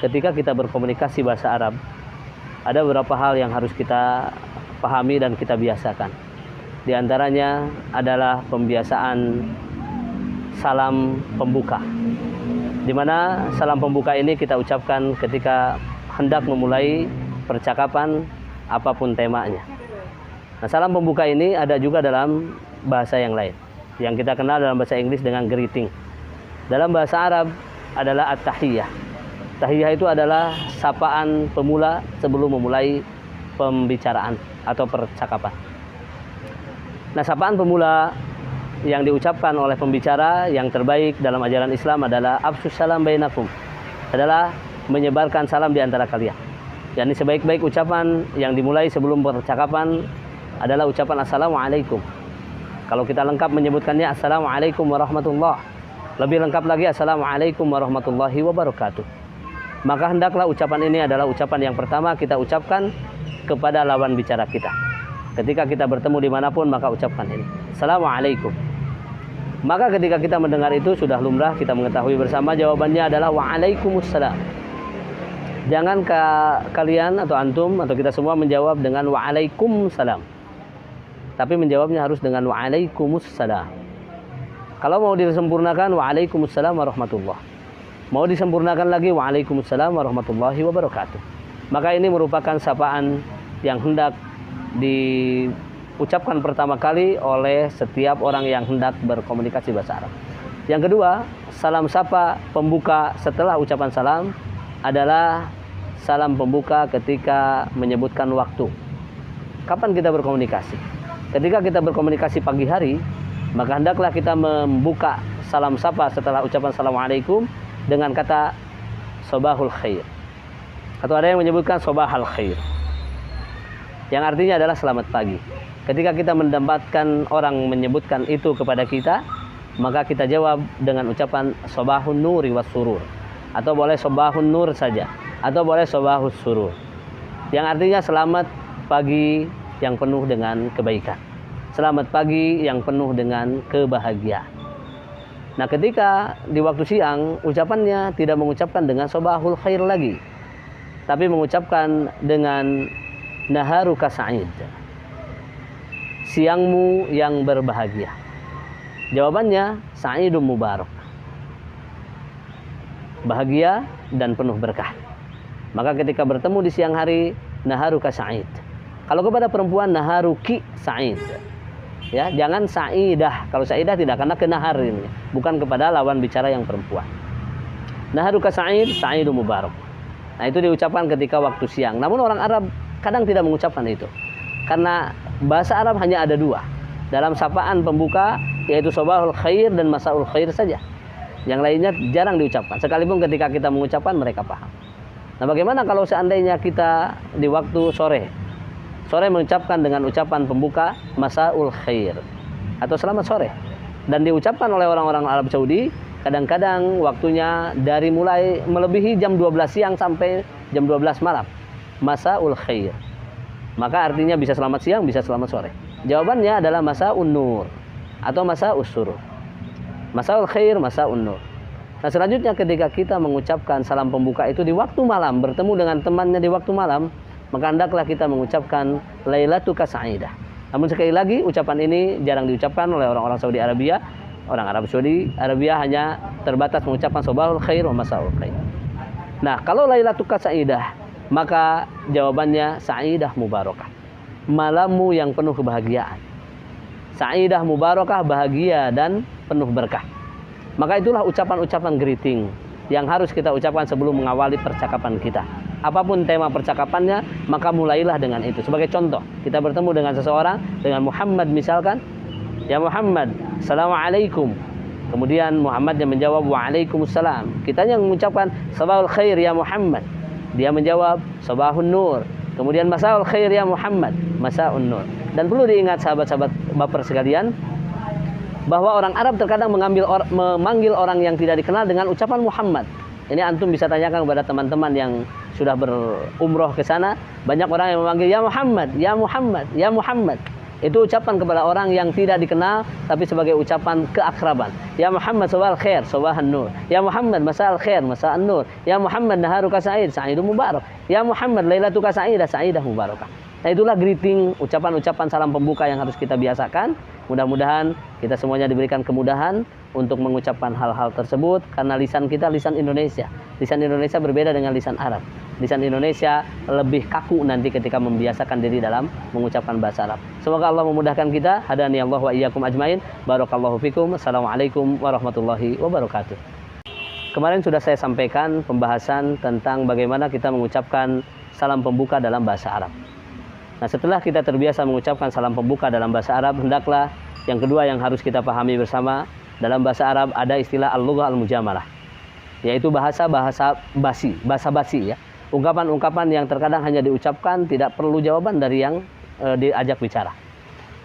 ketika kita berkomunikasi bahasa Arab, ada beberapa hal yang harus kita pahami dan kita biasakan. Di antaranya adalah pembiasaan salam pembuka, di mana salam pembuka ini kita ucapkan ketika hendak memulai percakapan apapun temanya. Nah, salam pembuka ini ada juga dalam bahasa yang lain, yang kita kenal dalam bahasa Inggris dengan greeting. Dalam bahasa Arab adalah at-tahiyyah. Tahiyyah itu adalah sapaan pemula sebelum memulai pembicaraan atau percakapan. Nah, sapaan pemula yang diucapkan oleh pembicara yang terbaik dalam ajaran Islam adalah afsus salam bainakum, adalah menyebarkan salam di antara kalian. Yani sebaik-baik ucapan yang dimulai sebelum percakapan adalah ucapan assalamualaikum. Kalau kita lengkap menyebutkannya assalamualaikum warahmatullah, lebih lengkap lagi assalamualaikum warahmatullahi wabarakatuh. Maka hendaklah ucapan ini adalah ucapan yang pertama kita ucapkan kepada lawan bicara kita. Ketika kita bertemu dimanapun, maka ucapkan ini assalamualaikum. Maka ketika kita mendengar itu sudah lumrah kita mengetahui bersama jawabannya adalah waalaikumsalam. Jangan kalian atau antum atau kita semua menjawab dengan waalaikumsalam, tapi menjawabnya harus dengan waalaikumsalam. Kalau mau disempurnakan waalaikumsalam warahmatullah, mau disempurnakan lagi waalaikumsalam warahmatullahi wabarakatuh. Maka ini merupakan sapaan yang hendak diucapkan pertama kali oleh setiap orang yang hendak berkomunikasi bahasa Arab. Yang kedua, salam sapa pembuka setelah ucapan salam adalah salam pembuka ketika menyebutkan waktu. Kapan kita berkomunikasi? Ketika kita berkomunikasi pagi hari, maka hendaklah kita membuka salam sapa setelah ucapan assalamualaikum dengan kata sobahul khair, atau ada yang menyebutkan sobahal khair, yang artinya adalah selamat pagi. Ketika kita mendapatkan orang menyebutkan itu kepada kita, maka kita jawab dengan ucapan sobahun nuri was surur, atau boleh sobahun nur saja, atau boleh sobahus surur, yang artinya selamat pagi yang penuh dengan kebaikan, selamat pagi yang penuh dengan kebahagiaan. Nah, ketika di waktu siang ucapannya tidak mengucapkan dengan sobahul khair lagi, tapi mengucapkan dengan naharuka sa'id, siangmu yang berbahagia. Jawabannya sa'idun mubarak, bahagia dan penuh berkah. Maka ketika bertemu di siang hari, naharuka sa'id. Kalau kepada perempuan, naharuki sa'id. Ya, jangan sa'idah. Kalau sa'idah tidak, karena ke nahar ini, bukan kepada lawan bicara yang perempuan. Naharuka sa'id, sa'idun mubarak. Nah, itu diucapkan ketika waktu siang. Namun orang Arab kadang tidak mengucapkan itu, karena bahasa Arab hanya ada dua dalam sapaan pembuka, yaitu sobahul khair dan masaul khair saja. Yang lainnya jarang diucapkan, sekalipun ketika kita mengucapkan mereka paham. Nah, bagaimana kalau seandainya kita di waktu sore mengucapkan dengan ucapan pembuka masaul khair atau selamat sore, dan diucapkan oleh orang-orang Arab Saudi kadang-kadang waktunya dari mulai melebihi jam 12 siang sampai jam 12 malam, masaul khair, maka artinya bisa selamat siang, bisa selamat sore. Jawabannya adalah masaun nur atau masaus surur, masaul khair, masaun nur. Nah, selanjutnya ketika kita mengucapkan salam pembuka itu di waktu malam, bertemu dengan temannya di waktu malam, maka hendaklah kita mengucapkan lailatuka sa'idah. Namun sekali lagi, ucapan ini jarang diucapkan oleh orang-orang Saudi Arabia. Orang Arab Saudi Arabia hanya terbatas mengucapkan sobahul khair wa masaul khair. Nah, kalau lailatuka sa'idah, maka jawabannya sa'idah mubarakah, malammu yang penuh kebahagiaan. Sa'idah mubarakah, bahagia dan penuh berkah. Maka itulah ucapan-ucapan greeting yang harus kita ucapkan sebelum mengawali percakapan kita. Apapun tema percakapannya, maka mulailah dengan itu. Sebagai contoh, kita bertemu dengan seseorang, dengan Muhammad misalkan, ya Muhammad, assalamualaikum. Kemudian Muhammad yang menjawab waalaikumsalam. Kita yang mengucapkan sabahul khair ya Muhammad, dia menjawab sabahun nur. Kemudian masaul khair ya Muhammad, masaun nur. Dan perlu diingat sahabat-sahabat baper sekalian, bahwa orang Arab terkadang memanggil orang yang tidak dikenal dengan ucapan Muhammad. Ini antum bisa tanyakan kepada teman-teman yang sudah berumroh ke sana. Banyak orang yang memanggil ya Muhammad, ya Muhammad, ya Muhammad. Itu ucapan kepada orang yang tidak dikenal, tapi sebagai ucapan keakraban. Ya Muhammad sabahal khair, sabahan nur. Ya Muhammad masa'al khair, masa'an nur. Ya Muhammad naharuka sa'id, sa'idun mubarak. Ya Muhammad lailatuka sa'idah, sa'idah mubarakah. Nah, itulah greeting, ucapan-ucapan salam pembuka yang harus kita biasakan. Mudah-mudahan kita semuanya diberikan kemudahan untuk mengucapkan hal-hal tersebut, karena lisan kita lisan Indonesia. Lisan Indonesia berbeda dengan lisan Arab. Lisan Indonesia lebih kaku nanti ketika membiasakan diri dalam mengucapkan bahasa Arab. Semoga Allah memudahkan kita. Hadani Allah wa iyyakum ajmain. Barakallahu fikum. Assalamualaikum warahmatullahi wabarakatuh. Kemarin sudah saya sampaikan pembahasan tentang bagaimana kita mengucapkan salam pembuka dalam bahasa Arab. Nah, setelah kita terbiasa mengucapkan salam pembuka dalam bahasa Arab, hendaklah yang kedua yang harus kita pahami bersama, dalam bahasa Arab ada istilah al-lughah al-mujamalah, yaitu bahasa basi ya. Ungkapan-ungkapan yang terkadang hanya diucapkan, tidak perlu jawaban dari yang diajak bicara.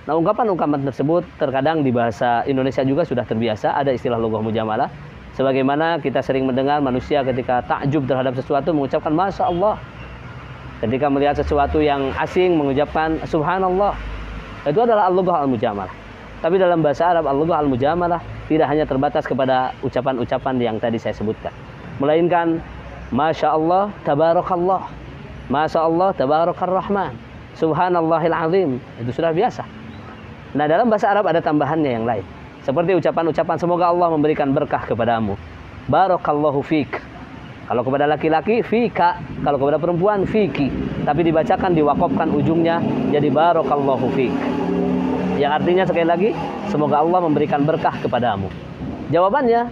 Nah, ungkapan-ungkapan tersebut terkadang di bahasa Indonesia juga sudah terbiasa, ada istilah lughah mujamalah. Sebagaimana kita sering mendengar manusia ketika takjub terhadap sesuatu mengucapkan Masya Allah. Ketika melihat sesuatu yang asing mengucapkan Subhanallah. Itu adalah al-lughah al-mujamalah. Tapi dalam bahasa Arab al-lughah al-mujamalah tidak hanya terbatas kepada ucapan-ucapan yang tadi saya sebutkan, melainkan Masya Allah, Tabarakallah, Masya Allah, Tabarakar Rahman, Subhanallahil Azim. Itu sudah biasa. Nah, dalam bahasa Arab ada tambahannya yang lain, seperti ucapan-ucapan semoga Allah memberikan berkah kepadamu, Barakallahu fik. Kalau kepada laki-laki, fika. Kalau kepada perempuan, fiki. Tapi dibacakan, diwakafkan ujungnya jadi Barakallahu fik. Yang artinya sekali lagi, semoga Allah memberikan berkah kepadamu. Jawabannya,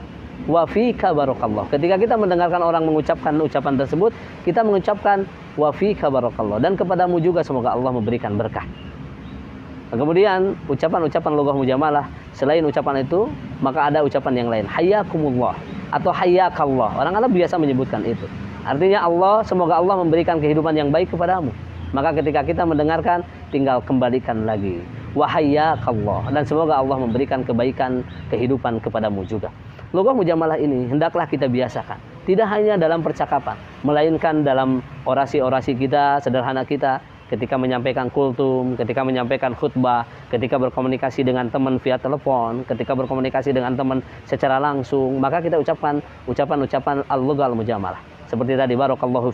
wa fika barakallah. Ketika kita mendengarkan orang mengucapkan ucapan tersebut, kita mengucapkan wa fika barakallah, dan kepadamu juga semoga Allah memberikan berkah. Nah, kemudian ucapan-ucapan lughah mujamalah, selain ucapan itu, maka ada ucapan yang lain, hayyakumullah atau hayyakallah. Orang Arab biasa menyebutkan itu. Artinya Allah, semoga Allah memberikan kehidupan yang baik kepadamu. Maka ketika kita mendengarkan, tinggal kembalikan lagi, wa hayyakallah, dan semoga Allah memberikan kebaikan kehidupan kepadamu juga. Lughah mujamalah ini hendaklah kita biasakan, tidak hanya dalam percakapan, melainkan dalam orasi-orasi kita, sederhana kita, ketika menyampaikan kultum, ketika menyampaikan khutbah, ketika berkomunikasi dengan teman via telepon, ketika berkomunikasi dengan teman secara langsung, maka kita ucapkan ucapan-ucapan al-lughah al-mujamalah. Seperti tadi, barakallahu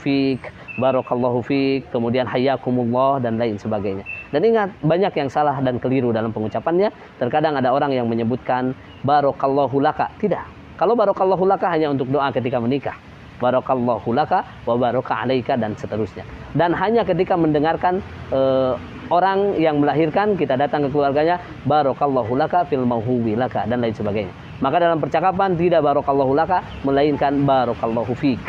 fik, kemudian hayyakumullah, dan lain sebagainya. Dan ingat, banyak yang salah dan keliru dalam pengucapannya. Terkadang ada orang yang menyebutkan barakallahu laka. Tidak. Kalau barakallahu laka hanya untuk doa ketika menikah. Barakallahu laka wa baraka alaika, dan seterusnya. Dan hanya ketika mendengarkan orang yang melahirkan, kita datang ke keluarganya, barakallahu laka fil mauhubi laka, dan lain sebagainya. Maka dalam percakapan tidak barakallahu laka, melainkan barakallahu fik.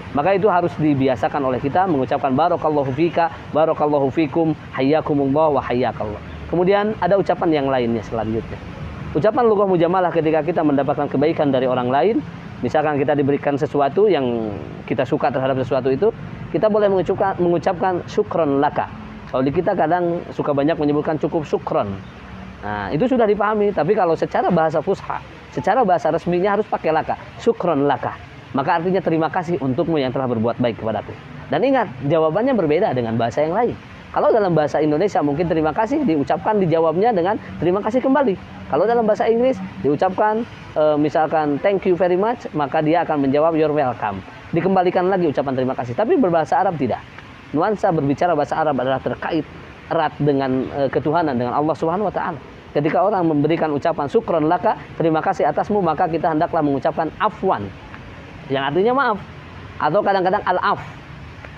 Maka itu harus dibiasakan oleh kita mengucapkan barakallahu fika, barakallahu fikum, hayyakumullah wa hayyakallah. Kemudian ada ucapan yang lainnya selanjutnya. Ucapan lughah mujamalah ketika kita mendapatkan kebaikan dari orang lain, misalkan kita diberikan sesuatu yang kita suka terhadap sesuatu itu, kita boleh mengucapkan syukron laka. Kalau di kita kadang suka banyak menyebutkan cukup syukron. Nah, itu sudah dipahami, tapi kalau secara bahasa fusha, secara bahasa resminya harus pakai laka, syukron laka. Maka artinya terima kasih untukmu yang telah berbuat baik kepadaku. Dan ingat, jawabannya berbeda dengan bahasa yang lain. Kalau dalam bahasa Indonesia mungkin terima kasih diucapkan, dijawabnya dengan terima kasih kembali. Kalau dalam bahasa Inggris diucapkan misalkan thank you very much, maka dia akan menjawab you're welcome. Dikembalikan lagi ucapan terima kasih. Tapi berbahasa Arab tidak. Nuansa berbicara bahasa Arab adalah terkait erat dengan ketuhanan, dengan Allah Subhanahu wa taala. Ketika orang memberikan ucapan syukron laka, terima kasih atasmu, maka kita hendaklah mengucapkan afwan, yang artinya maaf, atau kadang-kadang al-af.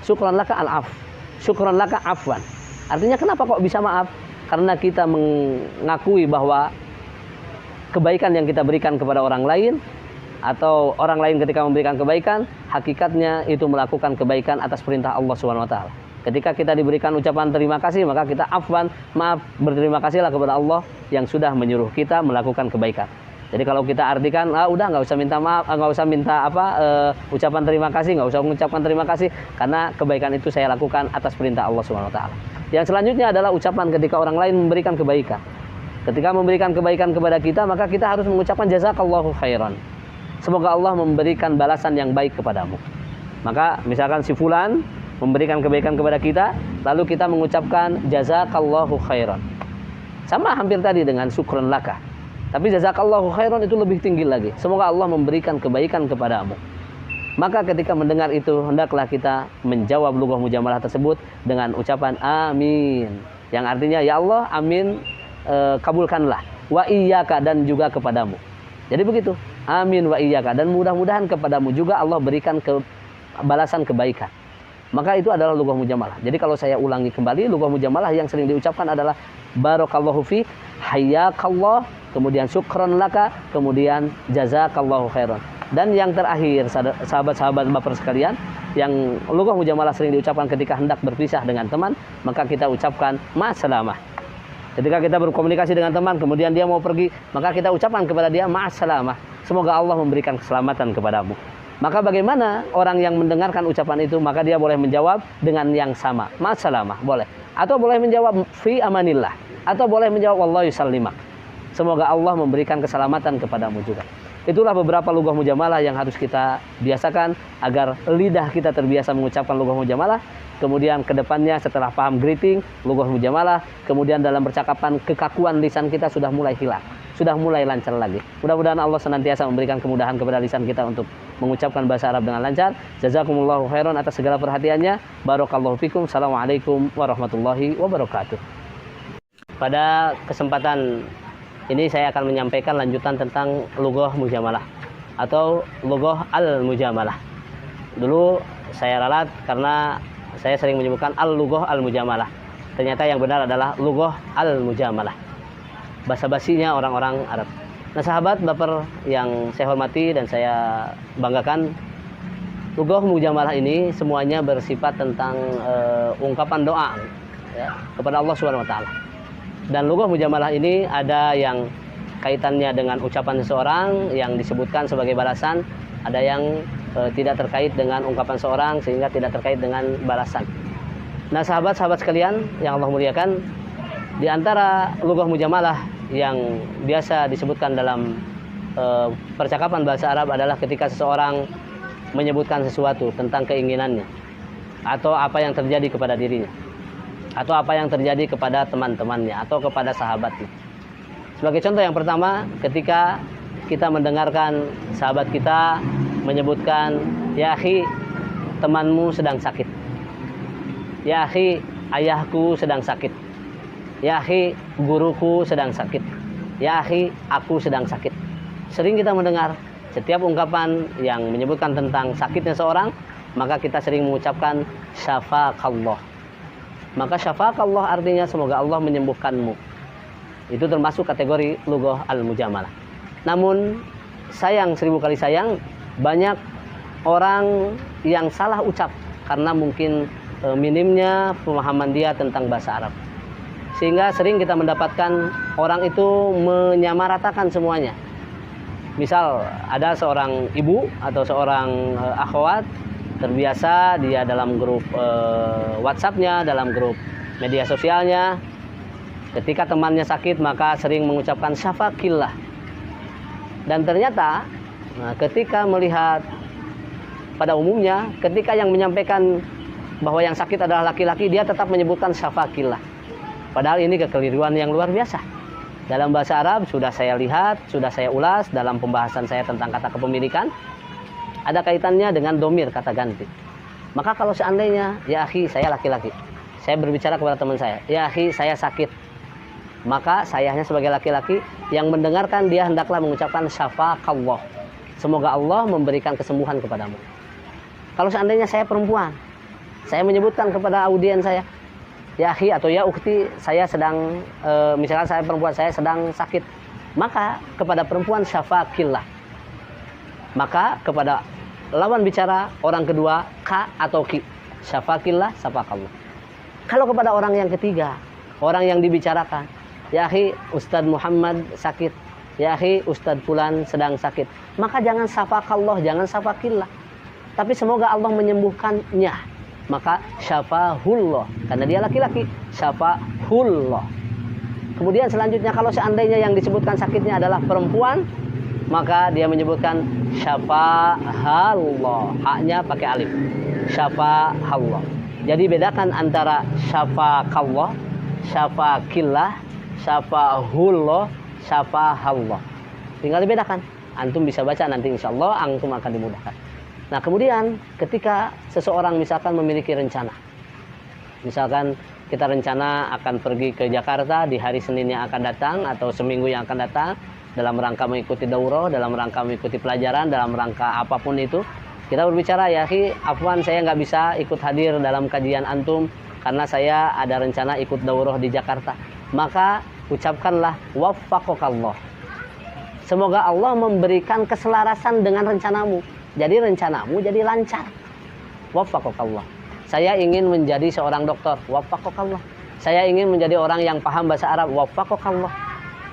Syukran laka al-af, syukran laka afwan. Artinya kenapa kok bisa maaf? Karena kita mengakui bahwa kebaikan yang kita berikan kepada orang lain, atau orang lain ketika memberikan kebaikan, hakikatnya itu melakukan kebaikan atas perintah Allah Subhanahu wa taala. Ketika kita diberikan ucapan terima kasih, maka kita afwan, maaf, berterima kasihlah kepada Allah yang sudah menyuruh kita melakukan kebaikan. Jadi kalau kita artikan, udah nggak usah minta maaf, nggak usah minta ucapan terima kasih, nggak usah mengucapkan terima kasih, karena kebaikan itu saya lakukan atas perintah Allah Subhanahu wa taala. Yang selanjutnya adalah ucapan ketika orang lain memberikan kebaikan. Ketika memberikan kebaikan kepada kita, maka kita harus mengucapkan jazakallahu khairan. Semoga Allah memberikan balasan yang baik kepadamu. Maka misalkan si fulan memberikan kebaikan kepada kita, lalu kita mengucapkan jazakallahu khairan. Sama hampir tadi dengan syukron laka. Tapi jazakallahu khairan itu lebih tinggi lagi. Semoga Allah memberikan kebaikan kepadamu. Maka ketika mendengar itu, hendaklah kita menjawab lughah mujamalah tersebut dengan ucapan amin. Yang artinya, ya Allah, amin, kabulkanlah. Wa iyyaka, dan juga kepadamu. Jadi begitu. Amin wa iyyaka, dan mudah-mudahan kepadamu juga Allah berikan balasan kebaikan. Maka itu adalah lughah mujamalah. Jadi kalau saya ulangi kembali, lughah mujamalah yang sering diucapkan adalah barakallahu fi, hayyakallah, kemudian syukron laka, kemudian jazakallahu khairan. Dan yang terakhir, sahabat-sahabat baper sekalian, yang lughah mujamalah sering diucapkan ketika hendak berpisah dengan teman, maka kita ucapkan ma'assalamah. Ketika kita berkomunikasi dengan teman, kemudian dia mau pergi, maka kita ucapkan kepada dia ma'assalamah. Semoga Allah memberikan keselamatan kepadamu. Maka bagaimana orang yang mendengarkan ucapan itu, maka dia boleh menjawab dengan yang sama, ma'assalamah, boleh. Atau boleh menjawab fi amanillah, atau boleh menjawab wallahu yusallimak. Semoga Allah memberikan keselamatan kepadamu juga. Itulah beberapa lughah mujamalah yang harus kita biasakan agar lidah kita terbiasa mengucapkan lughah mujamalah. Kemudian kedepannya setelah paham greeting, lughah mujamalah, kemudian dalam percakapan kekakuan lisan kita sudah mulai hilang, sudah mulai lancar lagi. Mudah-mudahan Allah senantiasa memberikan kemudahan kepada lisan kita untuk mengucapkan bahasa Arab dengan lancar. Jazakumullahu khairan atas segala perhatiannya. Barakallahu fikum. Assalamualaikum warahmatullahi wabarakatuh. Pada kesempatan ini saya akan menyampaikan lanjutan tentang lughah mujamalah atau lughah al-mujamalah. Dulu saya ralat karena saya sering menyebutkan al-lughah al-mujamalah. Ternyata yang benar adalah lughah al-mujamalah. Basa-basinya orang-orang Arab. Nah, sahabat baper yang saya hormati dan saya banggakan, lughah mujamalah ini semuanya bersifat tentang ungkapan doa ya, kepada Allah Subhanahu wa taala. Dan lughah mujamalah ini ada yang kaitannya dengan ucapan seseorang yang disebutkan sebagai balasan, ada yang tidak terkait dengan ungkapan seorang sehingga tidak terkait dengan balasan. Nah, sahabat-sahabat sekalian yang Allah muliakan, di antara lughah mujamalah yang biasa disebutkan dalam percakapan bahasa Arab adalah ketika seseorang menyebutkan sesuatu tentang keinginannya atau apa yang terjadi kepada dirinya atau apa yang terjadi kepada teman-temannya atau kepada sahabatnya. Sebagai contoh yang pertama, ketika kita mendengarkan sahabat kita menyebutkan, ya akhi, temanmu sedang sakit. Ya akhi, ayahku sedang sakit. Ya akhi, guruku sedang sakit. Ya akhi, aku sedang sakit. Sering kita mendengar setiap ungkapan yang menyebutkan tentang sakitnya seorang, maka kita sering mengucapkan syafaqallah. Maka syafaqallah artinya semoga Allah menyembuhkanmu. Itu termasuk kategori lughah al-mujamalah. Namun sayang, 1000 kali sayang, banyak orang yang salah ucap karena mungkin minimnya pemahaman dia tentang bahasa Arab. Sehingga sering kita mendapatkan orang itu menyamaratakan semuanya. Misal ada seorang ibu atau seorang akhwat terbiasa dia dalam grup WhatsApp-nya, dalam grup media sosialnya, ketika temannya sakit maka sering mengucapkan syafaqillah. Dan ternyata ketika melihat pada umumnya, ketika yang menyampaikan bahwa yang sakit adalah laki-laki, dia tetap menyebutkan syafaqillah. Padahal ini kekeliruan yang luar biasa. Dalam bahasa Arab sudah saya lihat, sudah saya ulas dalam pembahasan saya tentang kata kepemilikan, ada kaitannya dengan domir, kata ganti. Maka kalau seandainya, ya akhi, saya laki-laki, saya berbicara kepada teman saya, ya akhi, saya sakit, maka sayanya sebagai laki-laki yang mendengarkan, dia hendaklah mengucapkan syafaqallah, semoga Allah memberikan kesembuhan kepadamu. Kalau seandainya saya perempuan, saya menyebutkan kepada audien saya, ya akhi atau ya ukhti, saya sedang misalkan saya perempuan, saya sedang sakit, maka kepada perempuan syafaqillah. Maka kepada lawan bicara orang kedua, ka atau ki, syafaqillah, syafaqallah. Kalau kepada orang yang ketiga, orang yang dibicarakan, ya akhi, Ustadz Muhammad sakit, ya akhi, Ustadz Fulan sedang sakit, maka jangan syafaqallah, jangan syafaqillah, tapi semoga Allah menyembuhkannya. Maka syafahullah, karena dia laki-laki, syafahullah. Kemudian selanjutnya, kalau seandainya yang disebutkan sakitnya adalah perempuan, maka dia menyebutkan syafahallah, haknya pakai alif, syafahallah. Jadi bedakan antara syafaqallah, syafaqillah, syafahullah, syafahallah. Tinggal dibedakan. Antum bisa baca nanti insya Allah antum akan dimudahkan. Nah kemudian ketika seseorang misalkan memiliki rencana, misalkan kita rencana akan pergi ke Jakarta di hari Senin yang akan datang atau seminggu yang akan datang, dalam rangka mengikuti daurah, dalam rangka mengikuti pelajaran, dalam rangka apapun itu, kita berbicara, ya khi, afwan saya nggak bisa ikut hadir dalam kajian antum karena saya ada rencana ikut daurah di Jakarta. Maka ucapkanlah waffaqakallah. Semoga Allah memberikan keselarasan dengan rencanamu. Jadi rencanamu jadi lancar. Waffaqakallah. Saya ingin menjadi seorang dokter. Waffaqakallah. Saya ingin menjadi orang yang paham bahasa Arab. Waffaqakallah.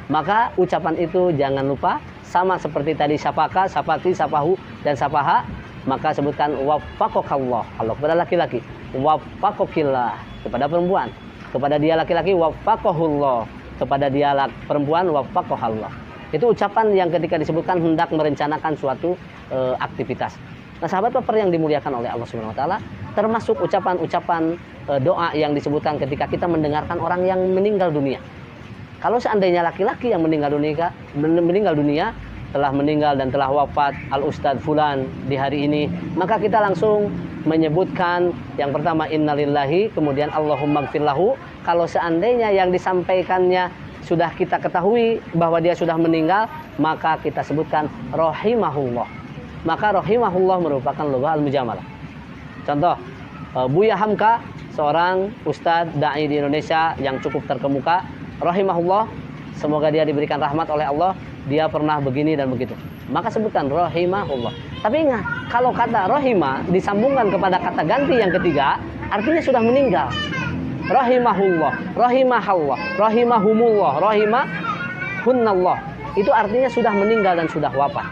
Maka ucapan itu jangan lupa, sama seperti tadi sapaka, sapaki, sapahu, dan sapaha. Maka sebutkan waffaqakallah. Kalau kepada laki-laki, waffaqakillah. Kepada perempuan, kepada dia laki-laki, waffaqahullah. Kepada dia perempuan, waffaqahallah. Itu ucapan yang ketika disebutkan hendak merencanakan suatu aktivitas. Nah sahabat baper yang dimuliakan oleh Allah Subhanahu Wa Taala, termasuk ucapan-ucapan doa yang disebutkan ketika kita mendengarkan orang yang meninggal dunia. Kalau seandainya laki-laki yang meninggal dunia, telah meninggal dan telah wafat al-ustadz fulan di hari ini, maka kita langsung menyebutkan yang pertama innalillahi, kemudian Allahumma gfirlahu. Kalau seandainya yang disampaikannya sudah kita ketahui bahwa dia sudah meninggal, maka kita sebutkan rahimahullah. Maka rahimahullah merupakan lugah al-mujamalah. Contoh, Buya Hamka, seorang ustadz da'i di Indonesia yang cukup terkemuka, rahimahullah, semoga dia diberikan rahmat oleh Allah, dia pernah begini dan begitu. Maka sebutkan rahimahullah. Tapi ingat, kalau kata rahimah disambungkan kepada kata ganti yang ketiga, artinya sudah meninggal. Rahimahullah, rahimahallah, rahimahumullah, rahimahunnallah. Itu artinya sudah meninggal dan sudah wafat.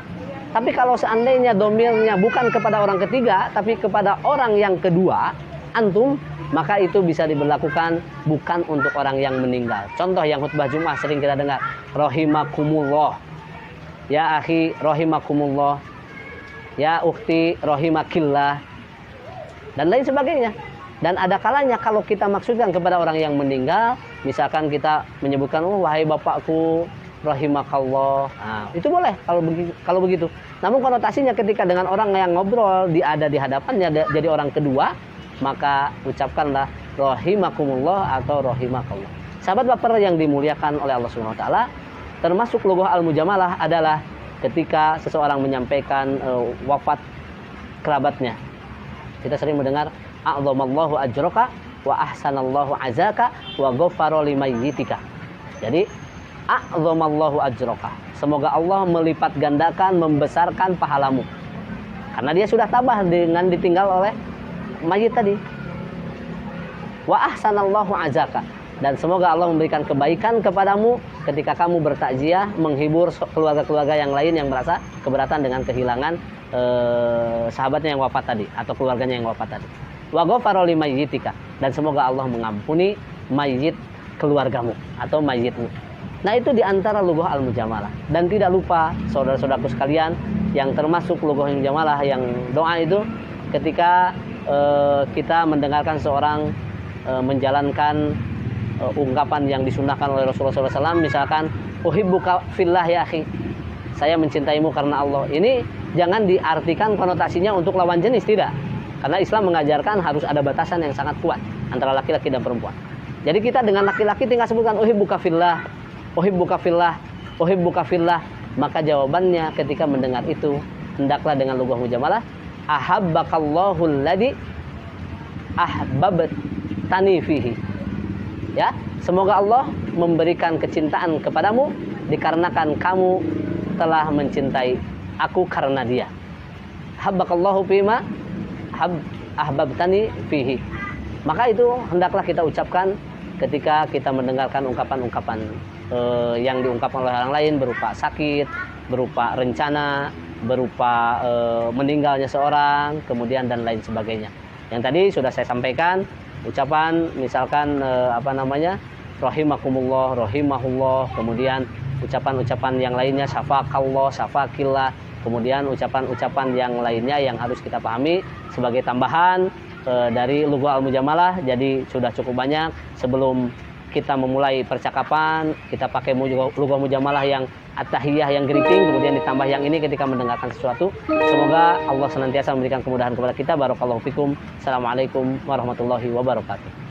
Tapi kalau seandainya domirnya bukan kepada orang ketiga, tapi kepada orang yang kedua, antum, maka itu bisa diberlakukan bukan untuk orang yang meninggal. Contoh yang khutbah Jumat sering kita dengar, rahimakumullah. Ya akhi, rahimakumullah. Ya ukhti, rahimakillah. Dan lain sebagainya. Dan ada kalanya kalau kita maksudkan kepada orang yang meninggal, misalkan kita menyebutkan, oh wahai bapakku, rahimakallah. Nah, itu boleh kalau begitu. Namun konotasinya ketika dengan orang yang ngobrol, ada di hadapannya jadi orang kedua, maka ucapkanlah rahimakumullah atau rahimakallah. Sahabat baper yang dimuliakan oleh Allah Subhanahu Wa Taala, termasuk lughah al-mujamalah adalah ketika seseorang menyampaikan wafat kerabatnya. Kita sering mendengar a'dhamallahu ajraka wa ahsanallahu azaka wa ghafara limayyitika. Jadi a'dhamallahu ajraka, semoga Allah melipat gandakan, membesarkan pahalamu. Karena dia sudah tabah dengan ditinggal oleh mayit tadi. Wa ahsanallahu azaka, dan semoga Allah memberikan kebaikan kepadamu ketika kamu bertakziah, menghibur keluarga-keluarga yang lain yang merasa keberatan dengan kehilangan sahabatnya yang wafat tadi atau keluarganya yang wafat tadi. Wa ghafara limayyitika, dan semoga Allah mengampuni mayit keluargamu atau mayitmu. Nah itu diantara lughah al-mujamalah. Dan tidak lupa saudara-saudaraku sekalian, yang termasuk lughah al-mujamalah yang doa itu ketika kita mendengarkan seorang menjalankan ungkapan yang disunahkan oleh Rasulullah SAW, misalkan uhibbuka fillah ya akhi, saya mencintaimu karena Allah. Ini jangan diartikan konotasinya untuk lawan jenis, tidak. Karena Islam mengajarkan harus ada batasan yang sangat kuat antara laki-laki dan perempuan. Jadi kita dengan laki-laki tinggal sebutkan uhibbuka fillah, uhibbuka fillah, uhibbuka fillah. Maka jawabannya ketika mendengar itu, hendaklah dengan lughah mujamalah, ahabbakallahu alladzi ahbabtani fihi. Ya, semoga Allah memberikan kecintaan kepadamu dikarenakan kamu telah mencintai aku karena dia. Habbakallahu fima ahbabtani fihi. Maka itu hendaklah kita ucapkan ketika kita mendengarkan ungkapan-ungkapan yang diungkapkan oleh orang lain berupa sakit, berupa rencana, berupa meninggalnya seorang, kemudian dan lain sebagainya. Yang tadi sudah saya sampaikan, ucapan misalkan rahimakumullah, rahimahullah, kemudian ucapan-ucapan yang lainnya syafakallah, syafakillah, kemudian ucapan-ucapan yang lainnya yang harus kita pahami sebagai tambahan dari lughah al-mujamalah. Jadi sudah cukup banyak. Sebelum kita memulai percakapan, kita pakai lugah mujamalah yang at-tahiyah yang greeting, kemudian ditambah yang ini ketika mendengarkan sesuatu. Semoga Allah senantiasa memberikan kemudahan kepada kita. Barakallahu fikum. Assalamualaikum warahmatullahi wabarakatuh.